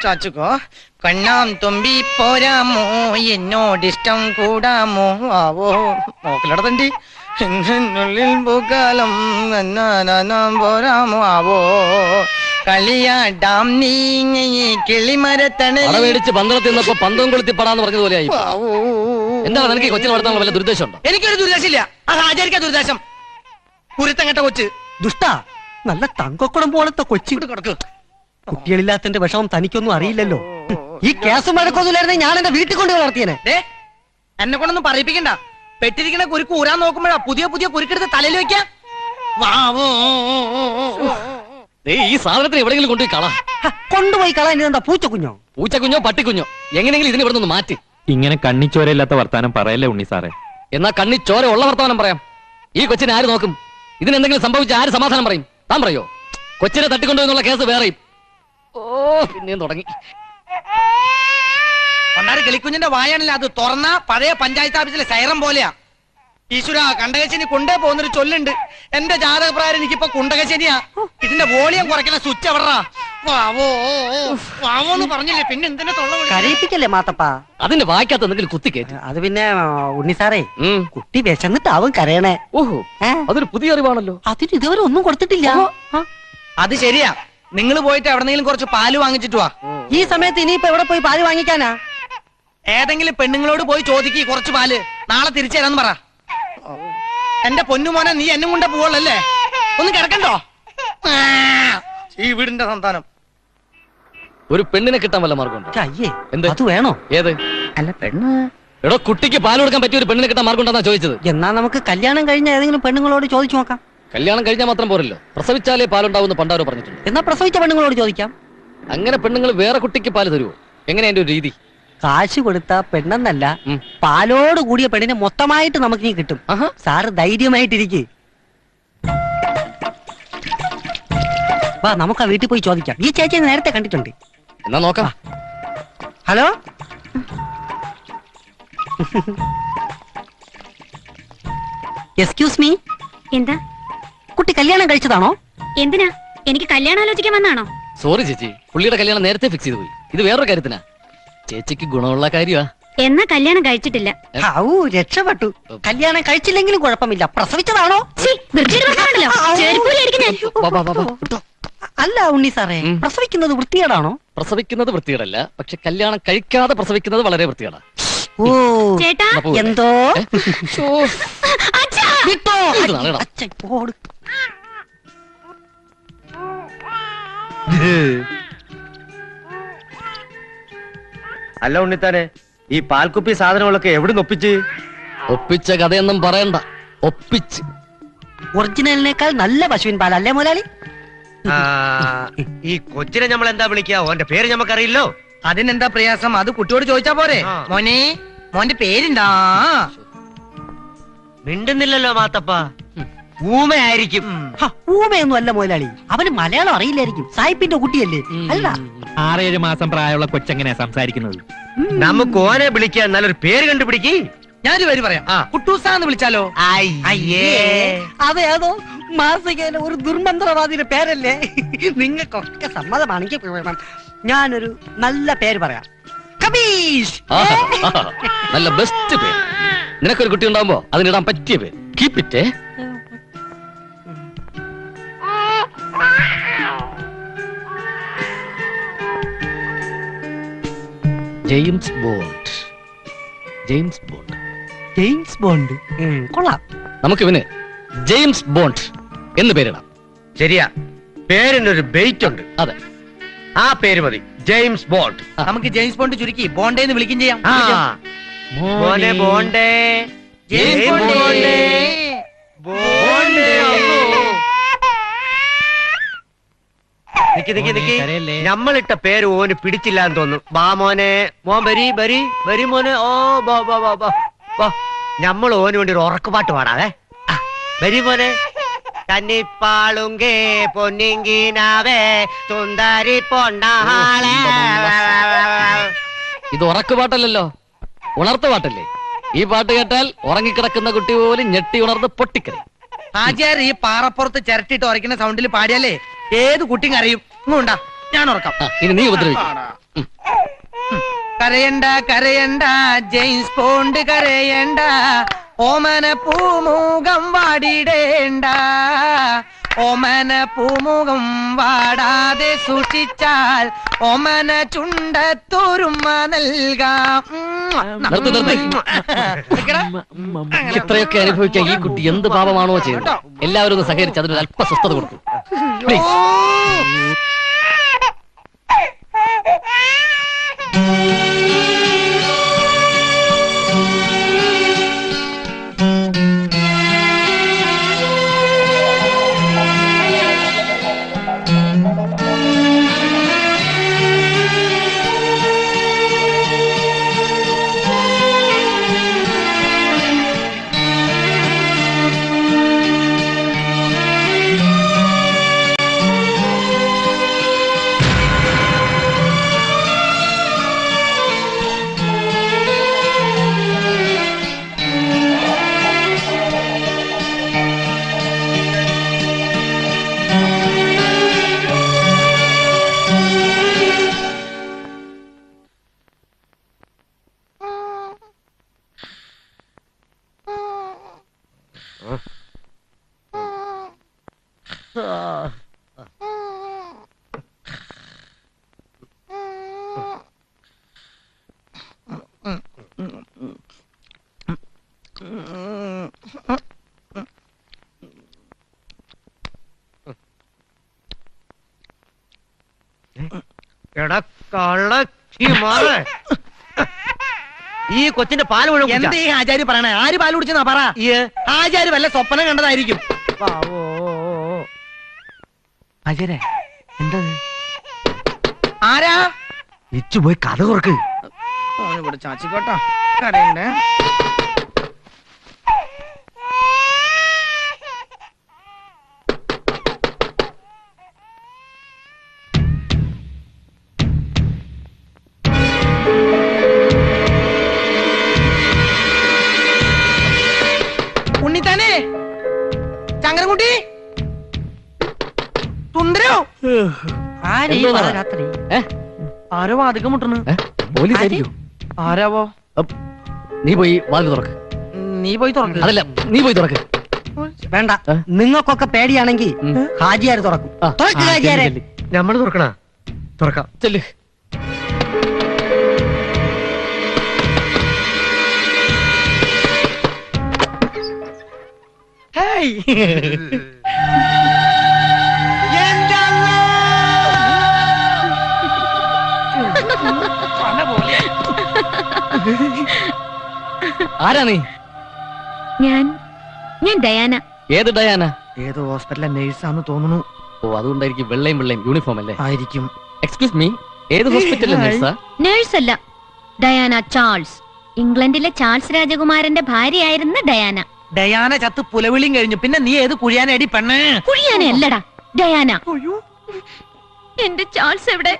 ചാച്ചുക്കോ കണ്ണാം തുമ്പി പോരാമോ എന്നോടിഷ്ടം കൂടാമോ ആവോ നോക്കലടത്തണ്ടി ഉള്ളിൽ പൂക്കാലം പോരാമോ ആവോ കളിയാടാം നീ കിളിമരത്തണേടിച്ച് പന്തളത്തിൽ നിന്നപ്പോ പന്തം കൊളുത്തി പടാന്ന് പറഞ്ഞതുപോലെയായി. എന്താണ് നിനക്ക് കൊച്ചിനെ വളർത്താൻ വല്ല ദുരുദ്ദേശം ഉണ്ടോ? എനിക്കൊരു ദുരുദ്ദേശമില്ല. ആ ആചാരിക്കാ ദുരുദ്ദേശം. കുരുത്തം കെട്ട കൊച്ച് ദുഷ്ട നല്ല തങ്കക്കുടം പോലത്തെ കൊച്ചി കിടക്ക്. കുട്ടികളില്ലാത്തതിന്റെ വിഷമം തനിക്കൊന്നും അറിയില്ലല്ലോ. ഈ കേസ് മഴക്കൊന്നുമില്ലായിരുന്നെ ഞാൻ എന്റെ വീട്ടിൽ കൊണ്ട് വളർത്തിയേനെ. എന്നെ കൊണ്ടൊന്നും പറയിപ്പിക്കണ്ട. പെട്ടിരിക്കണ കുരുക്ക് ഊരാൻ നോക്കുമ്പോഴാ പുതിയ പുതിയ കുരുക്കെടുത്ത് തലയിൽ വെക്കാം. ഈ സാധനത്തിന് എവിടെയെങ്കിലും കൊണ്ടുപോയി കളാ. കൊണ്ടുപോയി കളാൻ എന്താ പൂച്ചക്കുഞ്ഞോ? പൂച്ചക്കുഞ്ഞോ പട്ടിക്കുഞ്ഞോ എങ്ങനെയെങ്കിലും ഇതിനെ ഇവിടെ നിന്ന് മാറ്റി. ഇങ്ങനെ കണ്ണിച്ചോരയില്ലാത്ത വർത്താനം പറയല്ലേ ഉണ്ണി സാറേ. എന്നാ കണ്ണി ചോര ഉള്ള വർത്താനം പറയാം. ഈ കൊച്ചിനെ ആര് നോക്കും? ഇതിനെന്തെങ്കിലും സംഭവിച്ച ആര് സമാധാനം പറയും? താൻ പറയോ? കൊച്ചിനെ തട്ടിക്കൊണ്ടുപോയെന്നുള്ള കേസ് വേറെയും. ഓ പിന്നെയും തുടങ്ങി. പണ്ടാറ് കിളിക്കുഞ്ഞിന്റെ വായാണില്ല, അത് തുറന്ന പഴയ പഞ്ചായത്ത് ഓഫീസിലെ സൈറം പോലെയാ. ഈശ്വര കണ്ടകശനി കൊണ്ടേ പോകുന്നൊരു ചൊല്ലുണ്ട്. എന്റെ ജാതകപ്രകാരം എനിക്കിപ്പോ കുണ്ടകശനിയാ. ഇതിന്റെ വോളിയം കുറയ്ക്കുന്ന സ്വിച്ച് എവിടാ? വാവോന്ന് പറഞ്ഞില്ലേ, പിന്നെ എന്തിനാ തൊള്ള കരയിപ്പിക്കല്ലേ മാത്തപ്പ? അതിന്റെ വായിക്കാത്ത എന്തെങ്കിലും കുത്തിക്കേറ്റ്. അത് പിന്നെ ഉണ്ണി സാറേ, കുട്ടി വിശന്നിട്ടാവും കരയണേ. ഓഹോ, അതൊരു പുതിയ അറിവാണല്ലോ. അതിന് ഇതുവരെ ഒന്നും കൊടുത്തിട്ടില്ല. അത് ശരിയാ. നിങ്ങൾ പോയിട്ട് എവിടെന്നെങ്കിലും കുറച്ച് പാല് വാങ്ങിച്ചിട്ട് വാ. ഈ സമയത്ത് ഇനിയിപ്പോ എവിടെ പോയി പാല് വാങ്ങിക്കാനാ? ഏതെങ്കിലും പെണ്ണുങ്ങളോട് പോയി ചോദിക്കി കുറച്ച് പാല്. നാളെ തിരിച്ചു തരാന്ന് പറ. എന്റെ പൊന്നുമോനെ, നീ എന്നും കൊണ്ടേ പോവല്ലേ? ഒന്ന് കിടക്കണ്ടോ? ഈ വീടിന്റെ സന്താനം. ഒരു പെണ്ണിനെ കിട്ടാൻ വല്ല മാർഗമുണ്ടോ? എന്ത് അത് വേണോ? ഏത്? അല്ല പെണ്ണ്. എടോ, കുട്ടിക്ക് പാല് കൊടുക്കാൻ പറ്റിയ ഒരു പെണ്ണിനെ കിട്ടാൻ മാർഗം ഉണ്ടെന്നാ ചോദിച്ചത്. എന്നാ നമുക്ക് കല്യാണം കഴിഞ്ഞ ഏതെങ്കിലും പെണ്ണുങ്ങളോട് ചോദിച്ചു നോക്കാം. കല്യാണം കഴിഞ്ഞാൽ മാത്രം പോരല്ലോ, പ്രസവിച്ചാലേ പാലുണ്ടാവുമെന്ന് പണ്ടാരോ പറഞ്ഞിട്ടുണ്ട്. എന്നാ പ്രസവിച്ച പെണ്ണുങ്ങളോട് ചോദിക്കാം. അങ്ങനെ പെണ്ണുങ്ങൾ വേറെ കുട്ടിക്ക് പാല് തരുമോ? എങ്ങനെയാ എന്റെ ഒരു രീതി? കാശ് കൊടുത്ത പെണ്ണെന്നല്ല, പാലോട് കൂടിയ പെണ്ണിനെ മൊത്തമായിട്ട് നമുക്ക് നീ കിട്ടും. സാറ് ധൈര്യമായിട്ടിരിക്കെ. വാ, നമുക്ക് ആ വീട്ടിൽ പോയി ചോദിക്കാം. ഈ ചേച്ചിയെ നേരത്തെ കണ്ടിട്ടുണ്ട്. എന്നാ നോക്കാം. Hello, excuse me. എന്താ? കുട്ടി കല്യാണം കഴിച്ചതാണോ? എന്തിനാ? എനിക്ക് കല്യാണം ആലോചിക്കാൻ വന്നാണോ? സോറി ചേച്ചി, പുള്ളിയുടെ കല്യാണം നേരത്തെ ഫിക്സ് ചെയ്തു പോയി. ഇത് വേറൊരു കാര്യത്തിനാ. ചേച്ചിക്ക് ഗുണമുള്ള കാര്യമാ. എന്നാ കല്യാണം കഴിച്ചിട്ടില്ല. രക്ഷപ്പെട്ടു. കല്യാണം കഴിച്ചില്ലെങ്കിലും കുഴപ്പമില്ല. പ്രസവിച്ചതാണോ? അല്ല ഉണ്ണി സാറേ, പ്രസവിക്കുന്നത് വൃത്തികേടാണോ? പ്രസവിക്കുന്നത് വൃത്തികേടല്ല, പക്ഷെ കല്യാണം കഴിക്കാതെ പ്രസവിക്കുന്നത് വളരെ വൃത്തികേടാ. ഓ ചേട്ടാ, എന്തോ അല്ല ഉണ്ണിത്താനെ, ഈ പാൽക്കുപ്പി സാധനങ്ങളൊക്കെ എവിടെ ഒപ്പിച്ച കഥയൊന്നും പറയണ്ട. ഒപ്പിച്ച് ഒറിജിനലിനേക്കാൾ നല്ല പശുവിൻ പാൽ അല്ലേ മുതലാളി? ഈ കൊച്ചിനെ നമ്മൾ എന്താ വിളിക്കുക? ഓന്റെ പേര് നമുക്കറിയില്ലോ. അതിനെന്താ പ്രയാസം? അത് കുട്ടിയോട് ചോദിച്ചാ പോരെ? മോനെ, മോന്റെ പേരുണ്ടാ? മിണ്ടുന്നില്ലല്ലോ മാത്തപ്പ. ഊമയായിരിക്കും. ഊമയൊന്നും അല്ല മുതലാളി, അവന് മലയാളം അറിയില്ലായിരിക്കും. സായിപ്പിന്റെ കുട്ടിയല്ലേ? അല്ല, 6-7 മാസം പ്രായമുള്ള കൊച്ചെങ്ങനെയാ സംസാരിക്കുന്നത്? നമുക്ക് ഓനെ വിളിക്കാൻ നല്ലൊരു പേര് കണ്ടുപിടിക്ക്. ഞാനൊരു പേര് പറയാം. കുട്ടൂസാന്ന് വിളിച്ചാലോ? അതേതോ മാസികയിലെ ഒരു ദുർമന്ത്രവാദിയുടെ പേരല്ലേ? നിങ്ങൾക്കൊക്കെ സമ്മതമാണെങ്കിൽ ഞാനൊരു നല്ല പേര് പറയാം. കബീഷ്. നല്ല ബെസ്റ്റ് പേര്. നിനക്കൊരു കുട്ടി ഉണ്ടാവുമ്പോ അതിനിടാൻ പറ്റിയ പേര്. Keep it. James bond. James bond. James bond കൊള്ളാം. നമുക്ക് ഇവന് ജെയിംസ് ബോണ്ട് എന്ന് പേരിടാം. ശരിയാ, പേരിനൊരു ബെയ്റ്റ് ഉണ്ട്. അതെ, ആ പേര് മതി, ജെയിംസ് ബോണ്ട്. നമുക്ക് ജെയിംസ് ബോണ്ട് ചുരുക്കി ബോണ്ടേന്ന് വിളിക്കും ചെയ്യാം. മോനെ ബോണ്ടേ, ജെയിംസ് ബോണ്ടേ, ബോണ്ടേ. നിക്ക് നിക്ക് നിക്ക്, നമ്മളിട്ട പേര് ഓന് പിടിച്ചില്ലാന്ന് തോന്നുന്നു. ബാ മോനെ, മോൻ വരി വരി വരി മോനെ. ഓ ബാ ബാ ബാ ബാ. നമ്മൾ ഓന് വേണ്ടി ഒരു ഉറക്കുപാട്ട് പാടാവേ. വരി മോനെ. കന്നിപ്പാളുങ്കേ പൊന്നിങ്കിനാവേ സുന്ദരി പൊണ്ണാളെ. ഇത് ഉറക്കുപാട്ടല്ലോ, ഉണർത്ത പാട്ടല്ലേ. ഈ പാട്ട് കേട്ടാൽ ഉറങ്ങിക്കിടക്കുന്ന കുട്ടി പോലും ഞെട്ടി ഉണർന്ന് പൊട്ടിക്കറി. ആചാർ ഈ പാറപ്പുറത്ത് ചിരട്ടിട്ട് ഉറയ്ക്കുന്ന സൗണ്ടിൽ പാടിയാലേ ഏത് കുട്ടിയും അറിയും. ഇങ്ങോണ്ടാ, ഞാൻ ഉറക്കാം. ഇനി നീ ഉപദ്രവിക്കും. കരയണ്ട കരയണ്ട ജെയിംസ് ബോണ്ട് കരയണ്ട, ഓമന പൂമുഖം വാടിടേണ്ട, ഓമന പൂമുഖം വാടാതെ സൂക്ഷിച്ചാൽ ഓമന ചുണ്ടത്തോരുമ്മ നൽകാം. ഇത്രയൊക്കെ അനുഭവിക്കാൻ ഈ കുട്ടി എന്ത് പാപമാണോ ചെയ്യുന്നത്? എല്ലാവരും ഒന്ന് സഹകരിച്ച് അതിനൊരു അല്പ സ്വസ്ഥത കൊടുക്കും. ഈ കൊച്ചിന്റെ പാല് മുഴുവൻ എന്താ ഈ ആചാര്യ പറയണേ? ആര് പാല് കുടിച്ചെന്നാ പറ? ആചാര്യ വല്ല സ്വപ്നം കണ്ടതായിരിക്കും. ആചാര്യ എന്താ ആരാ? ഇച്ചു പോയി കഥ തുറക്ക്. ഇവിടെ ചാച്ചിക്കോട്ടോ കരയണ്ടേ. ഉണ്ണിത്താനേ, ചങ്ങരൻകുട്ടി, സുന്ദരോ, രാത്രി ആരോ വാതിക്ക മുട്ടണു. പോലീസ് ആയിരിക്കും. ആരാവോ? നീ പോയി വാതിൽ തുറക്ക്. നീ പോയി തുറക്ക്. അതല്ല, നീ പോയി തുറക്ക്. വേണ്ട, നിങ്ങൾക്കൊക്കെ പേടിയാണെങ്കിൽ ഹാജിയാര് തുറക്കും. തുറക്ക് ഹാജിയാരെ. നമ്മൾ തുറക്കണ തുറക്കാം. ചെല്ല്. ആരാ നീ? ഞാൻ ഡയാന. ഏത് ഡയാന? ഏതോ ഹോസ്പിറ്റലിലെ നേഴ്സാന്ന് തോന്നുന്നു. ഓ, അതുകൊണ്ടായിരിക്കും വെള്ളയും യൂണിഫോം അല്ലേ? ആയിരിക്കും. എക്സ്ക്യൂസ് മീ, ഏത് ഹോസ്പിറ്റലിലെ നേഴ്സാ? നേഴ്സ് അല്ല, ഡയാന ചാൾസ്. ഇംഗ്ലണ്ടിലെ ചാൾസ് രാജകുമാരന്റെ ഭാര്യയായിരുന്ന ഡയാന. ഡയാന ചത്ത് പുലവിളിയും കഴിഞ്ഞു. പിന്നെ നീ ഏത് കുഴിയാനടി പെണ്ണ്? കുഴിയാന അല്ലടാ, ഡയാന. എന്റെ ചാൾസ് എവിടെ?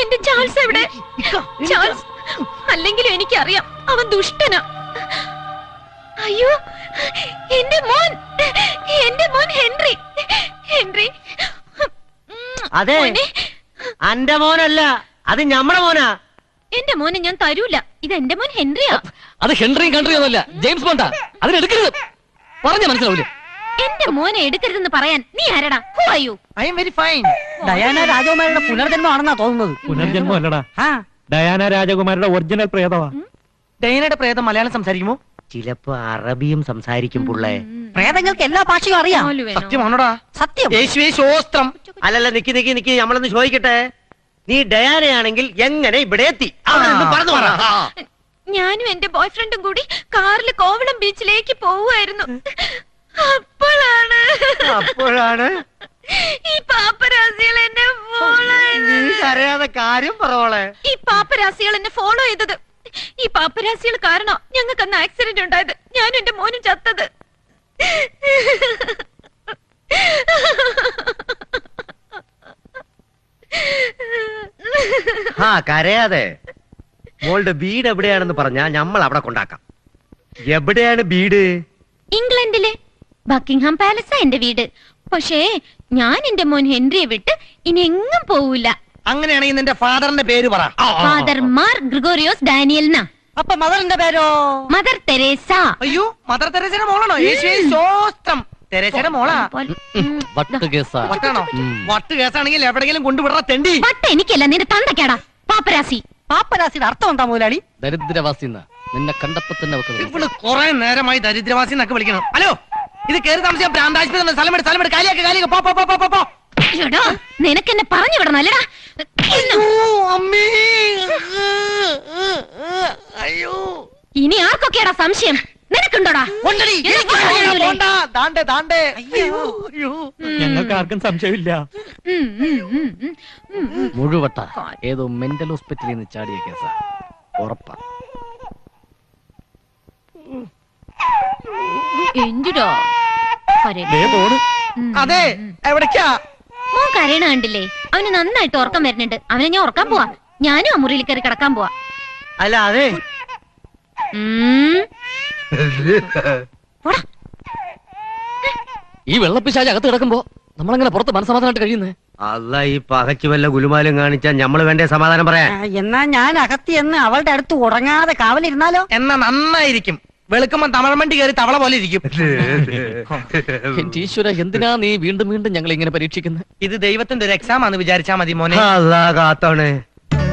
എന്റെ ചാൾസ് എവിടെ? ചാൾസ് അല്ലെങ്കിലും എനിക്കറിയാം അവൻ ദുഷ്ടനാ. അയ്യോ, എന്റെ മോൻ ഹെൻറി. ഹെൻറി അതെ, അന്റെ മോനല്ല, അത് ഞമ്മടെ മോനാ. എന്റെ മോനെ ഞാൻ തരൂല. ഇത് എന്റെ മോൻ ഹെൻറിയാ. അത് ഹെൻറിയും കൺട്രിയും ഒന്നുമല്ല, ജെയിംസ് ബോണ്ടാ. അതിനെടുക്കരുത്. പറഞ്ഞ മനസ്സിലാവൂലേ? എന്റെ മോനെ എടുക്കരുതെന്ന് പറയാൻ നീ ആരടാ? Who are you? I am very fine. Diana രാജകുമാരിയുടെ പുനർജന്മമാണെന്നാ തോന്നുന്നത്. പുനർജന്മം അല്ലടാ, ആ ഡയാന രാജകുമാരുടെ ഒറിജിനൽ പ്രേതമാ. ഡയാനയുടെ പ്രേതം മലയാളം സംസാരിക്കുമോ? ചിലപ്പോ അറബിയും സംസാരിക്കും പുള്ളേ. പ്രേതങ്ങൾക്ക് എല്ലാ ഭാഷയും അറിയാം. മോല് വേണോ? സത്യമാണോടാ? സത്യം. യേശുവേ ശോസ്ത്രം. അല്ലല്ല, നിക്ക് നമ്മളൊന്ന് ചോദിക്കട്ടെ. നീ ഡയാനയാണെങ്കിൽ എങ്ങനെ ഇവിടെ എത്തി? പറഞ്ഞു പറ. ഞാനും എന്റെ ബോയ്ഫ്രണ്ടും കൂടി കാറിൽ കോവളം ബീച്ചിലേക്ക് പോവുമായിരുന്നു. അപ്പോഴാണ് ഈ പാപ്പരാസികൾ എന്നെ ഫോളോ ചെയ്തത്. അറിയാതെ കാര്യം പറവോളെ. ഈ പാപ്പരാസികൾ എന്നെ ഫോളോ ചെയ്തത്. ഈ പാപ്പരാസികൾ കാരണം ഞങ്ങൾക്ക് അന്ന് ആക്സിഡന്റ് ഉണ്ടായത്. ഞാനും എന്റെ മോനും ചത്തത്. ആ കരയാതെ. മോളുടെ വീട് എവിടെയാണെന്ന് പറഞ്ഞാ നമ്മൾ അവിടെ കൊണ്ടാക്കാം. എവിടെയാണ് വീട്? ഇംഗ്ലണ്ടിലെ ബക്കിംഗ്ഹാം പാലസാ എന്റെ വീട്. പക്ഷേ ഞാൻ എന്റെ മോൻ ഹെൻറിയെ വിട്ട് ഇനി എങ്ങും പോവൂല. അങ്ങനെയാണെങ്കിൽ നിന്റെ ഫാദറിന്റെ പേര് പറ. ഫാദർ മാർ ഗ്രിഗോറിയോസ് ഡാനിയൽ എന്നാ. അപ്പൊ മദറിന്റെ പേരോ? Mother Teresa. അയ്യോ, മദർ തെരേസയുടെ മോളാണോ? യേശുവേ സ്തോത്രം. തെരേസയുടെ മോളാ. വട്ട് കേസാ. വട്ടാണോ? വട്ട് കേസാണെങ്കിൽ എവിടെയെങ്കിലും കൊണ്ടുവിടറ തെണ്ടി. വട്ട് എനിക്കല്ല, നിന്റെ തന്തക്കേടാ പാപ്പരാസി. പാപ്പരാസിയുടെ അർത്ഥം എന്താ മുതലാളി? ദരിദ്രവാസി നിന്നെ കണ്ടപ്പോ തന്നെ വെക്കുന്നത്. ഇവള് കുറെ നേരമായി ദരിദ്രവാസി എന്നൊക്കെ വിളിക്കണം. ഹലോ, ഇത് കേറി താമസിക്കാൻ പ്രാന്താശുപത്രി. സ്ഥലമെടുത്ത് കാലിയാക്ക്. പോ. എടാ, നിനക്കെന്നെ പറഞ്ഞു വിടണം അല്ലടാ. അമ്മേ, അയ്യോ. ഇനി ആർക്കൊക്കെയാടാ സംശയം? നിനക്കുണ്ടോടാ? ഉണ്ടെടി. എന്നാ എനിക്ക് പോണ്ട. ദാണ്ടെ. അയ്യോ. ഞങ്ങൾക്ക് ആർക്കും സംശയമില്ല. മുഴുവട്ട ഏതോ മെന്റൽ ഹോസ്പിറ്റലിൽ നിന്ന് ചാടിയ കേസാ. ഉറപ്പാ. എന്തിടാ ദേ പോണ്. അതെ, എവിടേക്കാ? മോൻ കരയണ കണ്ടില്ലേ? അവന് നന്നായിട്ട് ഉറക്കം വരുന്നുണ്ട്. അവനെ ഞാൻ ഉറക്കാൻ പോവാ. ഞാനും ആ മുറിയിൽ കയറി കിടക്കാൻ പോവാ. അല്ല അതെ പോടാ. ഈ വെള്ളപ്പിശാച് അകത്ത് കിടക്കുമ്പോ നമ്മളങ്ങനെ പുറത്ത് മനസ്സമാധാനമായിട്ട് കഴിയുന്നേ. അല്ല ഈ പകച്ചു വല്ല ഗുലുമാലും കാണിച്ചാ ഞമ്മള് വേണ്ടേ സമാധാനം പറയാൻ? എന്നാ ഞാൻ അകത്തിയെന്ന് അവളുടെ അടുത്ത് ഉറങ്ങാതെ കാവലിരുന്നാലോ? എന്നാ നന്നായിരിക്കും. വെളുക്കുമ്പോ തമിഴ്മണ്ടി കയറി തവള പോലെ ഇരിക്കും. എന്റെ ഈശ്വര, എന്തിനാ നീ വീണ്ടും ഞങ്ങളെ ഇങ്ങനെ പരീക്ഷിക്കുന്നത്? ഇത് ദൈവത്തിന്റെ ഒരു എക്സാം ആണെന്ന് വിചാരിച്ചാ മതി മോനെ. അല്ലാ കാത്തോണേ.